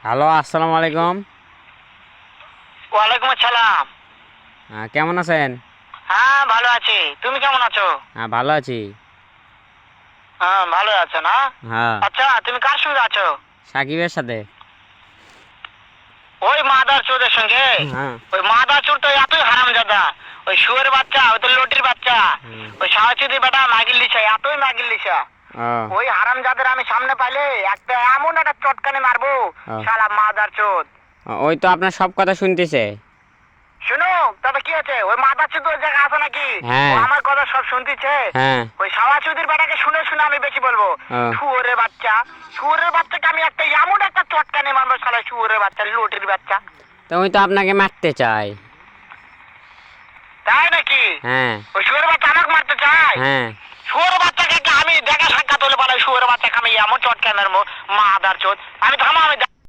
Hello, আসসালামু আলাইকুম। ওয়ালাইকুম আসসালাম। কেমন আছেন? হ্যাঁ, ভালো আছি। তুমি কেমন আছো? হ্যাঁ, ভালো আছি। হ্যাঁ, ভালো আছো না? হ্যাঁ, আচ্ছা, তুমি কার সঙ্গে আছো? সাকিবের সাথে। ওই মাদার চোদের সঙ্গে? হ্যাঁ। ওই মাদার চোর তো এতই হারামজাদা। ওই শুয়োরের বাচ্চা, ওই তো লটির বাচ্চা। হুম। ওই সাহাচুদির বেটা মাগির লিসা, এতই মাগির লিসা। ও। ওই হারামজাদের আমি সামনে পাইলে একটা এমন একটা চটকানে মারবো, ও। শালা মাদার চোদ। ওই তো আপনার সব কথা শুনতেছে। শুনো, তবে কি আছে? ওই মাদার চোদ ওই জায়গায় আছে নাকি? হ্যাঁ। ও আমার কথা সব শুনতেছে। হ্যাঁ। ওই সাহাচুদির বেটাকে শুনে শুনে আমি বেশি বলবো। ও। শুয়োরের বাচ্চা, শুয়োরের বাচ্চাকে আমি একটা এমন একটা চটকানে মারবো, শালা শুয়োরের বাচ্চা, লটির বাচ্চা। তো ওই তো আপনাকে মারতে চাই। তাই নাকি? হ্যাঁ। ওই শুয়োরের বাচ্চা আমাকে মারতে চায়? হ্যাঁ। শুয়োরের বাচ্চাকে আমি দেখা সাক্ষাৎ হলে বলে শুয়োরের বাচ্চাকে আমি এমন চটকানে মারবো, মাদার চোদ। আমি থামা, আমি